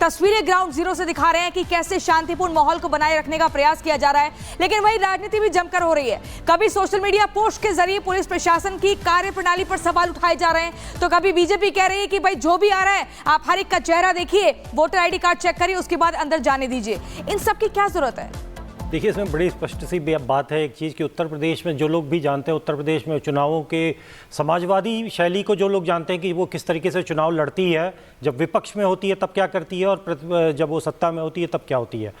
तस्वीरें ground zero से दिखा रहे हैं कि कैसे शांतिपूर्ण माहौल को बनाए रखने का प्रयास किया जा रहा है, लेकिन वही राजनीति भी जमकर हो रही है। कभी सोशल मीडिया पोस्ट के जरिए पुलिस प्रशासन की कार्यप्रणाली पर सवाल उठाए जा रहे हैं, तो कभी बीजेपी कह रही है कि भाई जो भी आ रहा है आप हर एक का चेहरा देखिए, वोटर आईडी कार्ड चेक करिए, उसके बाद अंदर जाने दीजिए। इन सब की क्या जरूरत है? देखिए, इसमें बड़ी स्पष्ट सी बात है एक चीज़ कि उत्तर प्रदेश में जो लोग भी जानते हैं, उत्तर प्रदेश में चुनावों के समाजवादी शैली को जो लोग जानते हैं कि वो किस तरीके से चुनाव लड़ती है, जब विपक्ष में होती है तब क्या करती है और जब वो सत्ता में होती है तब क्या होती है।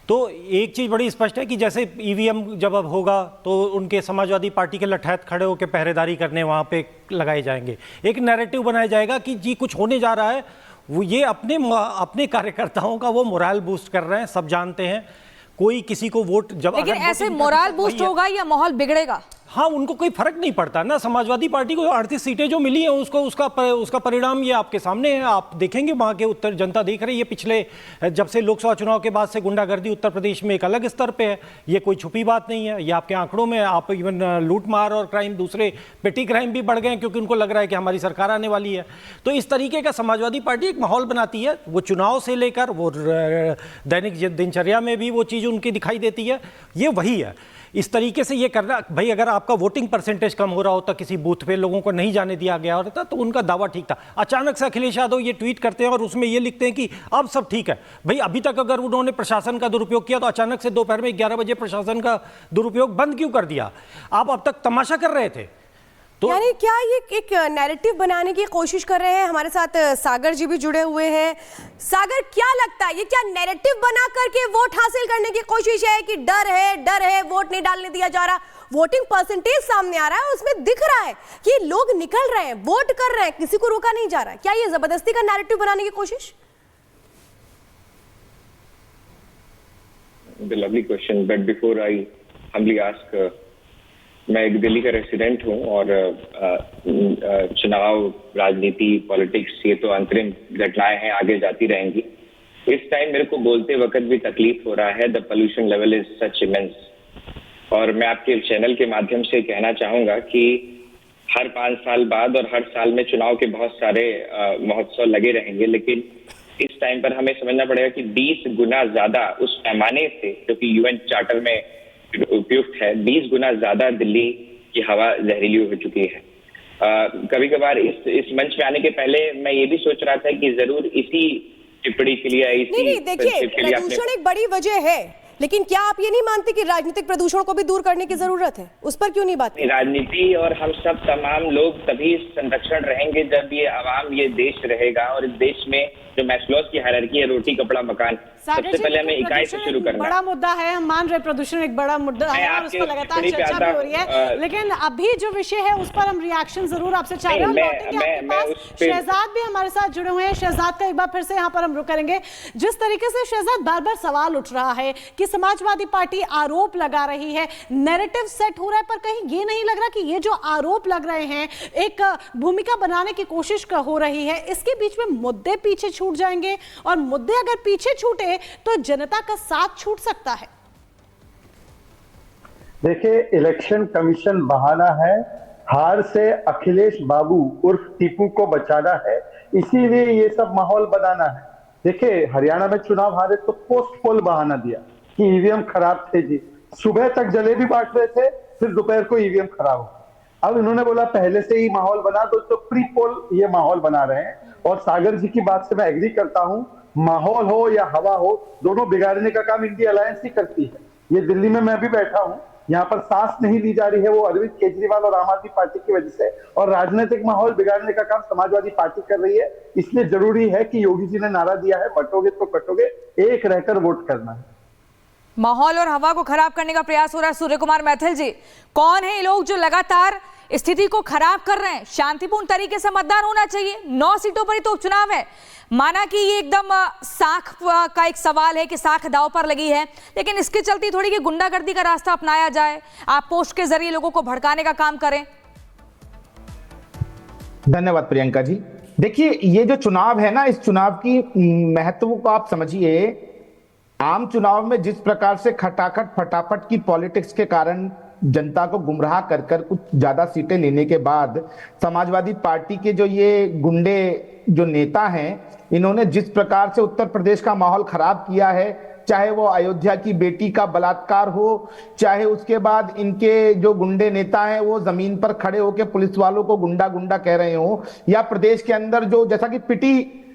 तो एक चीज़ बड़ी स्पष्ट है कि जैसे ईवीएम जब अब होगा तो उनके समाजवादी पार्टी के लठैत खड़े होकर पहरेदारी करने वहाँ पे लगाए जाएंगे। एक नैरेटिव बनाया जाएगा कि जी कुछ होने जा रहा है, वो ये अपने कार्यकर्ताओं का वो मोरल बूस्ट कर रहे हैं, सब जानते हैं। कोई किसी को वोट जब लेकिन ऐसे मोरल बूस्ट होगा या माहौल बिगड़ेगा? हाँ, उनको कोई फर्क नहीं पड़ता ना। समाजवादी पार्टी को 38 सीटें जो मिली हैं उसको उसका परिणाम ये आपके सामने है। आप देखेंगे वहाँ के उत्तर जनता देख रही है। पिछले जब से लोकसभा चुनाव के बाद से गुंडागर्दी उत्तर प्रदेश में एक अलग स्तर पे है, ये कोई छुपी बात नहीं है, ये आपके आंकड़ों में। आप इवन लूट मार और क्राइम, दूसरे पेटी क्राइम भी बढ़ गए हैं क्योंकि उनको लग रहा है कि हमारी सरकार आने वाली है। तो इस तरीके का समाजवादी पार्टी एक माहौल बनाती है। वो चुनाव से लेकर वो दैनिक दिनचर्या में भी वो चीज़ उनकी दिखाई देती है। ये वही है। इस तरीके से ये करना, भाई अगर आपका वोटिंग परसेंटेज कम हो रहा होता, किसी बूथ पे लोगों को नहीं जाने दिया गया होता, तो उनका दावा ठीक था। अचानक से अखिलेश यादव ये ट्वीट करते हैं और उसमें ये लिखते हैं कि अब सब ठीक है। भाई अभी तक अगर उन्होंने प्रशासन का दुरुपयोग किया तो अचानक से दोपहर में 11 बजे प्रशासन का दुरुपयोग बंद क्यों कर दिया? आप अब तक तमाशा कर रहे थे। तो यानी क्या ये एक नैरेटिव बनाने की कोशिश कर रहे हैं? हमारे साथ सागर जी भी जुड़े हुए हैं। सागर, क्या लगता है ये क्या नैरेटिव बना करके वोट हासिल करने की कोशिश है कि डर है वोट नहीं डालने दिया जा रहा? वोटिंग परसेंटेज सामने आ रहा है, उसमें दिख रहा है कि लोग निकल रहे हैं, वोट कर रहे हैं, किसी को रोका नहीं जा रहा है। क्या ये जबरदस्ती का नैरेटिव बनाने की कोशिश? The lovely question, but before I humbly ask, मैं एक दिल्ली का रेसिडेंट हूँ और चुनाव, राजनीति, पॉलिटिक्स ये तो अंतरिम घटनाएं हैं, आगे जाती रहेंगी। इस टाइम मेरे को बोलते वक्त भी तकलीफ हो रहा है। The pollution level is such immense. और मैं आपके चैनल के माध्यम से कहना चाहूंगा कि हर 5 साल बाद और हर साल में चुनाव के बहुत सारे महोत्सव लगे रहेंगे, लेकिन इस टाइम पर हमें समझना पड़ेगा कि 20 गुना ज्यादा उस पैमाने से जो कि यूएन चार्टर में उपयुक्त है, 20 गुना ज्यादा दिल्ली की हवा जहरीली हो चुकी है। कभी कभार इस मंच में आने के पहले मैं ये भी सोच रहा था कि जरूर इसी टिप्पणी के लिए नहीं, देखिए, प्रदूषण एक बड़ी वजह है, लेकिन क्या आप ये नहीं मानते कि राजनीतिक प्रदूषण को भी दूर करने की जरूरत है? उस पर क्यों नहीं बात? राजनीति और हम सब तमाम लोग तभी संरक्षण रहेंगे जब ये आवाम, ये देश रहेगा। और इस देश में जो मैस्लोस की हायरार्की है, रोटी कपड़ा मकान, सबसे पहले हमें इकाई से शुरू करना। बड़ा मुद्दा है, हम मान रहे प्रदूषण एक बड़ा मुद्दा है और उस पर लगातार चर्चा भी हो रही है, लेकिन अभी जो विषय है उस पर हम रिएक्शन जरूर आपसे चाह रहे हैं। शहजाद भी हमारे साथ जुड़े हुए हैं। शहजाद का एक बार फिर से यहाँ पर हम रुक करेंगे। जिस तरीके से शहजाद बार बार सवाल उठ रहा है कि समाजवादी पार्टी आरोप लगा रही है, नैरेटिव सेट हो रहा है, पर कहीं ये नहीं लग रहा कि ये जो आरोप लग रहे हैं एक भूमिका बनाने की कोशिश हो रही है, इसके बीच में मुद्दे पीछे छूट जाएंगे और मुद्दे अगर पीछे छूटे तो जनता का साथ छूट सकता है। देखिए, इलेक्शन कमीशन बहाना है, हार से अखिलेश बाबू उर्फ टीपू को बचाना है, इसीलिए ये सब माहौल बनाना है। देखिए, हरियाणा में चुनाव हारे तो पोस्ट पोल बहाना दिया कि ईवीएम खराब थे जी। सुबह तक जलेबी बांट रहे थे, फिर दोपहर को ईवीएम खराब हो। अब इन्होंने बोला पहले से ही माहौल बना दो, तो प्री पोल ये माहौल बना रहे हैं। और सागर जी की बात से मैं एग्री करता हूं, माहौल हो या हवा हो, दोनों बिगाड़ने का काम इंडिया अलायंस ही करती है। ये दिल्ली में मैं भी बैठा हूं, यहाँ पर सांस नहीं ली जा रही है, वो अरविंद केजरीवाल और आम आदमी पार्टी की वजह से। और राजनीतिक माहौल बिगाड़ने का काम समाजवादी पार्टी कर रही है। इसलिए जरूरी है कि योगी जी ने नारा दिया है, बटोगे तो कटोगे, एक रहकर वोट करना है। माहौल और हवा को खराब करने का प्रयास हो रहा है। सूर्य कुमार मैथिल जी, कौन है ये लोग जो लगातार स्थिति को खराब कर रहे हैं? शांतिपूर्ण तरीके से मतदान होना चाहिए। 9 सीटों पर ही तो उपचुनाव है। माना कि ये एकदम साख का एक सवाल है कि साख दांव पर लगी है, लेकिन इसके चलते थोड़ी कि गुंडागर्दी का रास्ता अपनाया जाए, आप पोस्ट के जरिए लोगों को भड़काने का काम करें। धन्यवाद प्रियंका जी। देखिए, ये जो चुनाव है ना, इस चुनाव की महत्व को आप समझिए। आम चुनाव में जिस प्रकार से खटाखट फटाफट की पॉलिटिक्स के कारण जनता को गुमराह कर कुछ ज्यादा सीटें लेने के बाद समाजवादी पार्टी के जो ये गुंडे जो नेता हैं इन्होंने जिस प्रकार से उत्तर प्रदेश का माहौल खराब किया है, चाहे वो अयोध्या की बेटी का बलात्कार हो, चाहे उसके बाद इनके जो गुंडे नेता हैं वो जमीन पर खड़े होकर पुलिस वालों को गुंडा गुंडा कह रहे हो, या प्रदेश के अंदर जो जैसा कि पिटी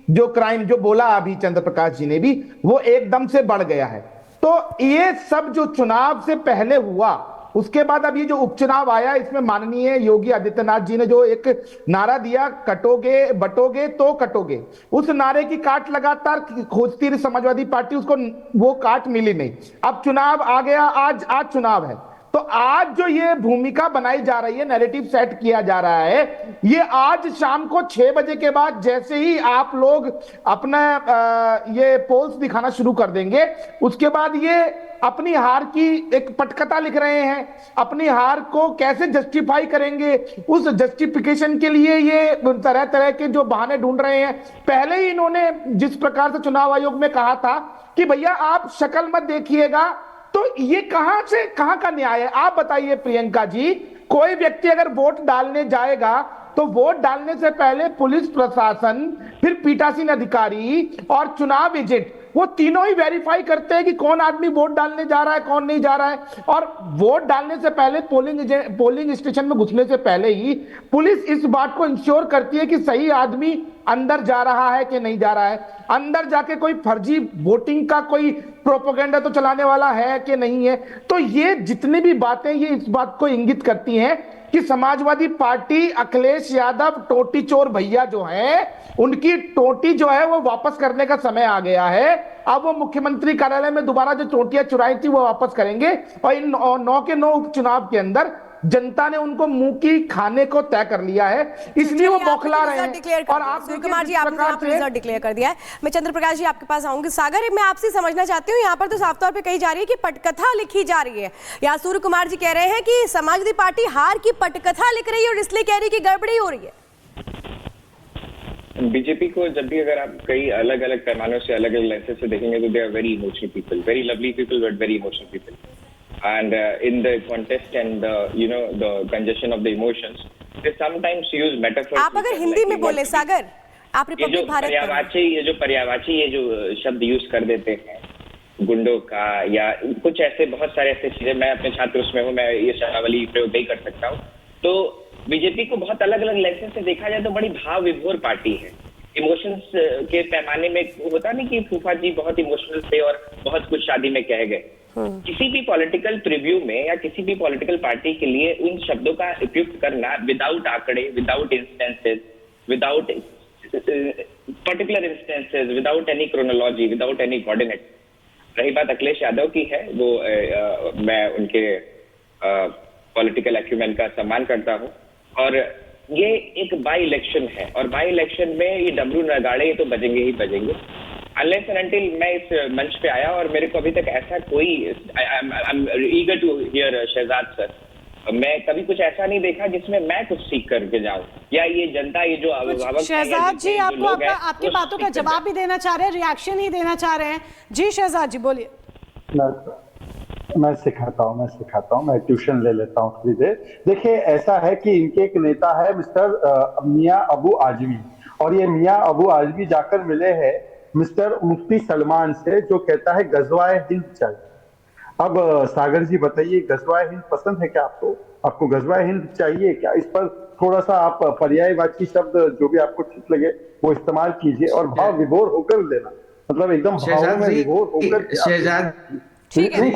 जो क्राइम जो बोला अभी चंद्र प्रकाश जी ने भी, वो एकदम से बढ़ गया है। तो ये सब जो चुनाव से पहले हुआ, उसके बाद अब ये जो उपचुनाव आया, इसमें माननीय योगी आदित्यनाथ जी ने जो एक नारा दिया, कटोगे बटोगे तो कटोगे, उस नारे की काट लगातार खोजती रही समाजवादी पार्टी, उसको वो काट मिली नहीं। अब चुनाव आ गया, आज चुनाव है, तो आज जो ये भूमिका बनाई जा रही है, नैरेटिव सेट किया जा रहा है, ये आज शाम को 6 बजे के बाद जैसे ही आप लोग अपना ये पोल्स दिखाना शुरू कर देंगे, उसके बाद ये अपनी हार की एक पटकथा लिख रहे हैं, अपनी हार को कैसे जस्टिफाई करेंगे, उस जस्टिफिकेशन के लिए ये तरह तरह के जो बहाने ढूंढ रहे हैं। पहले ही इन्होंने जिस प्रकार से चुनाव आयोग में कहा था कि भैया आप शक्ल मत देखिएगा, तो ये कहां का न्याय है? आप बताइए प्रियंका जी, कोई व्यक्ति अगर वोट डालने जाएगा तो वोट डालने से पहले पुलिस प्रशासन, फिर पीठासीन अधिकारी और चुनाव एजेंट, वो तीनों ही वेरीफाई करते हैं कि कौन आदमी वोट डालने जा रहा है, कौन नहीं जा रहा है। और वोट डालने से पहले, पोलिंग स्टेशन में घुसने से पहले ही पुलिस इस बात को इंश्योर करती है कि सही आदमी अंदर जा रहा है कि नहीं जा रहा है, अंदर जाके कोई फर्जी वोटिंग का कोई प्रोपेगेंडा तो चलाने वाला है कि नहीं है। तो ये जितनी भी बातें ये इस बात को इंगित करती हैं कि समाजवादी पार्टी, अखिलेश यादव, टोटी चोर भैया जो हैं, उनकी टोटी जो है वो वापस करने का समय आ गया है। अब वो मुख्यमंत्री कार्यालय में दोबारा जो टोटियां चुराई थी वो वापस करेंगे, और इन 9 के 9 उपचुनाव के अंदर जनता ने उनको मुंह की खाने को तय कर लिया है, इसलिए वो बौखला रहे हैं। और आप कुमार जी, आपने रिजल्ट डिक्लेयर कर दिया है। मैं चंद्र प्रकाश जी आपके पास आऊंगी। सागर, मैं आपसे समझना चाहती हूँ, यहाँ पर तो साफ तौर पे कही जा रही है कि पटकथा लिखी जा रही है। यहाँ सूर्य कुमार जी कह रहे हैं कि समाजवादी पार्टी हार की पटकथा लिख रही है और इसलिए कह रही है कि गड़बड़ी हो रही है। बीजेपी को जब भी अगर आप कई अलग अलग पैमानों से, अलग अलग लेंसेज से देखेंगे, तो they are very emotional people, very lovely people, but very emotional people. And in the contest and the congestion of the emotions, they sometimes use metaphors. आप अगर हिंदी में बोले सागर, आप रिपब्लिक भारत, ये जो शब्द यूज कर देते हैं गुंडों का, या कुछ ऐसे बहुत सारे ऐसे चीजें, मैं अपने छात्र उसमें हूँ, मैं ये शब्दावली प्रयोग नहीं कर सकता हूँ। तो बीजेपी को बहुत अलग अलग लेंसेज से देखा जाए तो बड़ी भाव विभोर पार्टी है। इमोशंस के पैमाने में होता नहीं कि फूफा जी बहुत इमोशनल थे और बहुत कुछ शादी में कह गए। किसी भी पॉलिटिकल प्रीव्यू में या किसी भी पॉलिटिकल पार्टी के लिए उन शब्दों का उपयोग करना विदाउट आंकड़े, without instances, without particular instances, without any chronology, without any coordinate. रही बात अखिलेश यादव की है, वो मैं उनके पॉलिटिकल एक्यूमेन का सम्मान करता हूँ, और ये एक बाई इलेक्शन है, और बाई इलेक्शन में ये डमरू नगाड़े ये तो बजेंगे ही बजेंगे। अनलेस एंड अनटिल मैं इस मंच पे आया, और मेरे को अभी तक ऐसा कोई, I am eager to hear Shahzad sir, मैं कभी कुछ ऐसा नहीं देखा जिसमें मैं कुछ सीख करके जाऊं, या ये जनता, ये जो अभिभावक शहजाद जी आपको आपकी बातों का जवाब भी देना चाह रहे हैं, रिएक्शन ही देना चाह रहे हैं। जी शहजाद जी बोलिए। मैं सिखाता हूँ, मैं ट्यूशन ले लेता हूँ थोड़ी देर। देखिए, ऐसा है कि इनके एक नेता है मिस्टर मियां अबू आजमी, और ये मियां अबू आजमी जाकर मिले हैं मिस्टर मुफ्ती सलमान से, जो कहता है गजवाए हिंद चाहिए। अब सागर जी बताइए, गजवाए हिंद पसंद है क्या आपको? आपको गजवाए हिंद चाहिए क्या? इस पर थोड़ा सा आप पर्यायवाची शब्द जो भी आपको ठीक लगे वो इस्तेमाल कीजिए, और भाव विभोर होकर लेना, मतलब एकदम भाव में विभोर होकर। शहजाद ठीक है,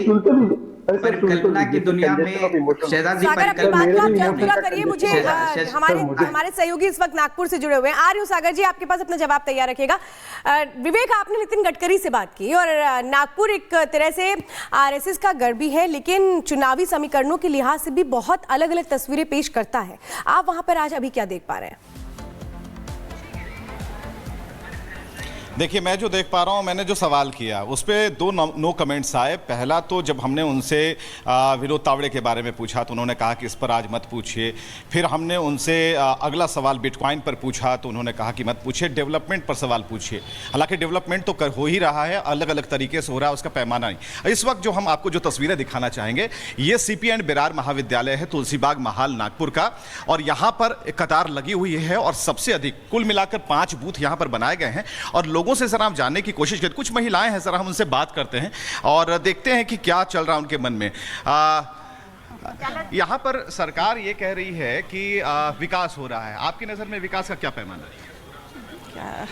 परिकल्पना की दुनिया में शहजाद जी सागर अपनी बात को आप पूरा करिए। मुझे हमारे सहयोगी इस वक्त नागपुर से जुड़े हुए हैं। आ रही हूँ सागर जी, आपके पास अपना जवाब तैयार रखिएगा। विवेक, आपने नितिन गडकरी से बात की, और नागपुर एक तरह से आरएसएस का गढ़ भी है, लेकिन चुनावी समीकरणों के लिहाज से भी बहुत अलग अलग तस्वीरें पेश करता है। आप वहां पर आज अभी क्या देख पा रहे हैं? देखिए, मैं जो देख पा रहा हूँ, मैंने जो सवाल किया उस पर दो नो कमेंट्स आए। पहला तो जब हमने उनसे विनोद तावड़े के बारे में पूछा तो उन्होंने कहा कि इस पर आज मत पूछिए। फिर हमने उनसे अगला सवाल बिटकॉइन पर पूछा तो उन्होंने कहा कि मत पूछिए, डेवलपमेंट पर सवाल पूछिए। हालांकि डेवलपमेंट तो हो ही रहा है, अलग अलग तरीके से हो रहा है, उसका पैमाना नहीं। इस वक्त जो हम आपको जो तस्वीरें दिखाना चाहेंगे, ये सीपी एंड बिरार महाविद्यालय है, तुलसीबाग महाल नागपुर का, और यहाँ पर कतार लगी हुई है और सबसे अधिक कुल मिलाकर 5 बूथ यहाँ पर बनाए गए हैं। और लोगों से जरा हम जानने की कोशिश करते, कुछ महिलाएं हैं, जरा हम उनसे बात करते हैं और देखते हैं कि क्या चल रहा है उनके मन में। यहाँ पर सरकार ये कह रही है कि विकास हो रहा है, आपकी नजर में विकास का क्या पैमाना है? क्या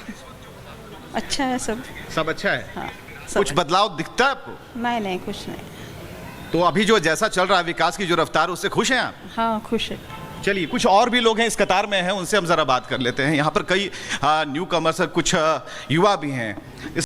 अच्छा है, सब अच्छा है। हाँ, कुछ बदलाव दिखता है आपको? नहीं, कुछ नहीं। तो अभी जो जैसा चल रहा है विकास की जो रफ्तार, उससे खुश हैं आप? हाँ, खुश है। चलिए, कुछ और भी लोग हैं इस कतार में हैं, उनसे हम जरा बात कर लेते हैं। यहाँ पर कई न्यू कमर्स, कुछ युवा भी हैं। इस